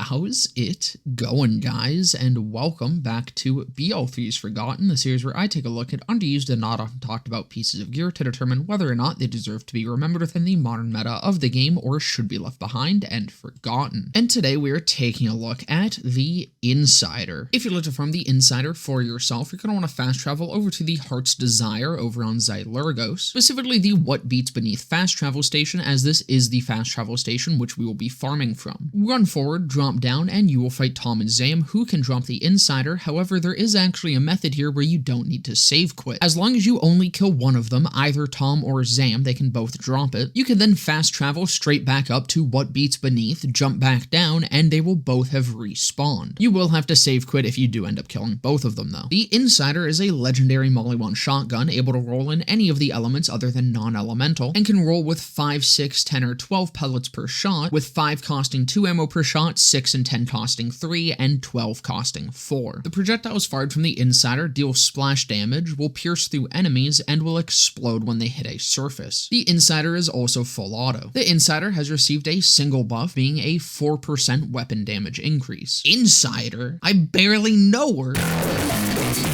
How's it going, guys? And welcome back to BL3's Forgotten, the series where I take a look at underused and not often talked about pieces of gear to determine whether or not they deserve to be remembered within the modern meta of the game or should be left behind and forgotten. And today we are taking a look at the Insider. If you're looking to farm the Insider for yourself, you're going to want to fast travel over to the Heart's Desire over on Xylurgos, specifically the What Beats Beneath fast travel station, as this is the fast travel station which we will be farming from. Run forward, drop down, and you will fight Tom and Zam, who can drop the Insider. However, there is actually a method here where you don't need to save quit. As long as you only kill one of them, either Tom or Zam, they can both drop it. You can then fast travel straight back up to What Beats Beneath, jump back down, and they will both have respawned. You will have to save quit if you do end up killing both of them though. The Insider is a legendary Maliwan shotgun, able to roll in any of the elements other than non-elemental, and can roll with 5, 6, 10, or 12 pellets per shot, with 5 costing 2 ammo per shot, 6 and 10 costing 3, and 12 costing 4. The projectiles fired from the Insider deal splash damage, will pierce through enemies, and will explode when they hit a surface. The Insider is also full auto. The Insider has received a single buff, being a 4% weapon damage increase. Insider? I barely know her.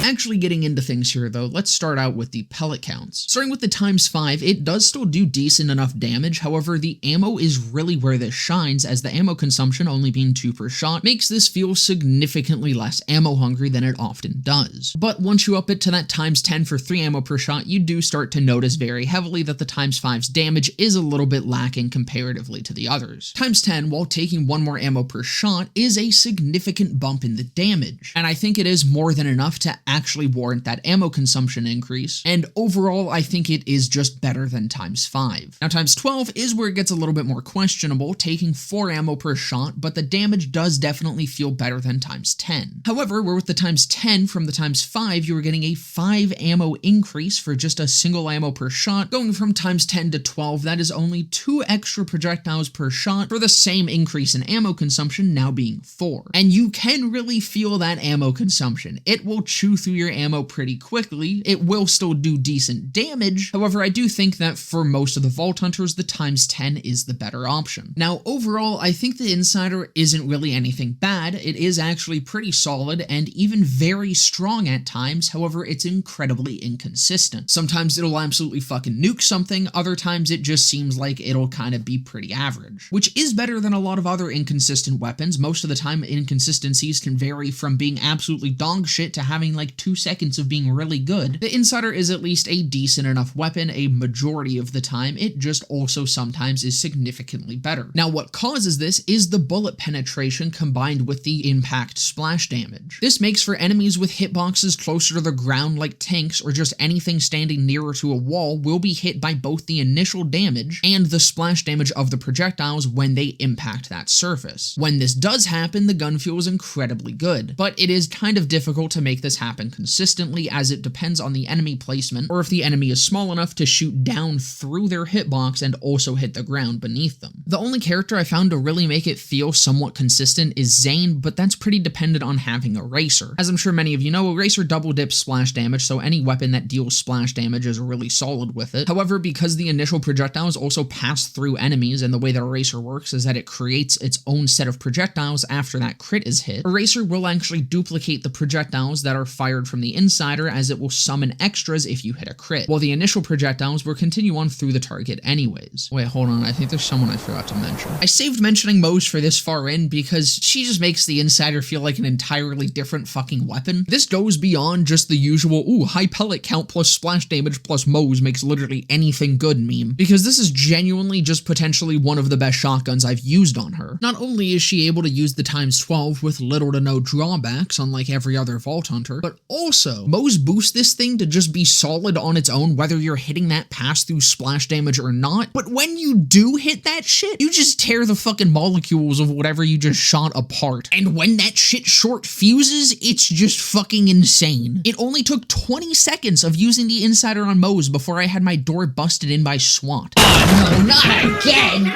Actually getting into things here though, let's start out with the pellet counts. Starting with the ×5, it does still do decent enough damage, however the ammo is really where this shines, as the ammo consumption only being 2 per shot makes this feel significantly less ammo hungry than it often does. But once you up it to that ×10 for 3 ammo per shot, you do start to notice very heavily that the ×5's damage is a little bit lacking comparatively to the others. ×10, while taking 1 more ammo per shot, is a significant bump in the damage, and I think it is more than enough to actually warrant that ammo consumption increase, and overall I think it is just better than ×5. Now ×12 is where it gets a little bit more questionable, taking 4 ammo per shot, but the damage does definitely feel better than ×10. However, where with the ×10 from the ×5 you are getting a 5 ammo increase for just a single ammo per shot, going from ×10 to 12, that is only 2 extra projectiles per shot for the same increase in ammo consumption, now being 4. And you can really feel that ammo consumption. It will chew through your ammo pretty quickly. It will still do decent damage. However, I do think that for most of the Vault Hunters, the ×10 is the better option. Now, overall, I think the Insider isn't really anything bad. It is actually pretty solid and even very strong at times. However, it's incredibly inconsistent. Sometimes it'll absolutely fucking nuke something. Other times it just seems like it'll kind of be pretty average, which is better than a lot of other inconsistent weapons. Most of the time, inconsistencies can vary from being absolutely dog shit to having like 2 seconds of being really good. The Insider is at least a decent enough weapon a majority of the time. It just also sometimes is significantly better. Now, what causes this is the bullet penetration combined with the impact splash damage. This makes for enemies with hitboxes closer to the ground like tanks or just anything standing nearer to a wall will be hit by both the initial damage and the splash damage of the projectiles when they impact that surface. When this does happen, the gun feels incredibly good, but it is kind of difficult to make this happen consistently, as it depends on the enemy placement, or if the enemy is small enough to shoot down through their hitbox and also hit the ground beneath them. The only character I found to really make it feel somewhat consistent is Zane, but that's pretty dependent on having Eraser. As I'm sure many of you know, Eraser double dips splash damage, so any weapon that deals splash damage is really solid with it. However, because the initial projectiles also pass through enemies, and the way that Eraser works is that it creates its own set of projectiles after that crit is hit, Eraser will actually duplicate the projectiles that are fired from the Insider, as it will summon extras if you hit a crit, while the initial projectiles will continue on through the target anyways. Wait, hold on, I think there's someone I forgot to mention. I saved mentioning Mose for this far in because she just makes the Insider feel like an entirely different fucking weapon. This goes beyond just the usual, ooh, high pellet count plus splash damage plus Mose makes literally anything good meme, because this is genuinely just potentially one of the best shotguns I've used on her. Not only is she able to use the ×12 with little to no drawbacks, unlike every other Vault Hunter, but also, Mose boosts this thing to just be solid on its own whether you're hitting that pass-through splash damage or not, but when you do hit that shit, you just tear the fucking molecules of whatever you just shot apart. And when that shit short fuses, it's just fucking insane. It only took 20 seconds of using the Insider on Mose before I had my door busted in by SWAT. Oh no, not again!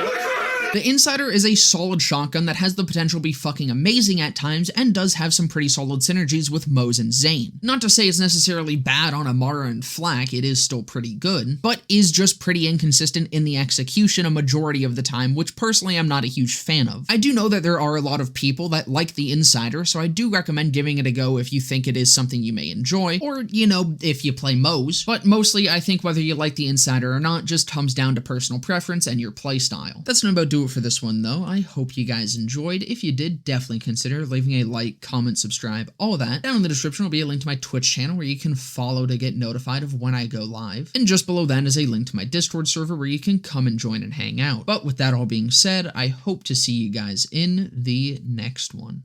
The Insider is a solid shotgun that has the potential to be fucking amazing at times and does have some pretty solid synergies with Moze and Zane. Not to say it's necessarily bad on Amara and Flak, it is still pretty good, but is just pretty inconsistent in the execution a majority of the time, which personally I'm not a huge fan of. I do know that there are a lot of people that like the Insider, so I do recommend giving it a go if you think it is something you may enjoy, or, you know, if you play Moze. But mostly, I think whether you like the Insider or not just comes down to personal preference and your playstyle. That's not about do it for this one, though. I hope you guys enjoyed. If you did, definitely consider leaving a like, comment, subscribe, all of that. Down in the description will be a link to my Twitch channel where you can follow to get notified of when I go live. And just below that is a link to my Discord server where you can come and join and hang out. But with that all being said, I hope to see you guys in the next one.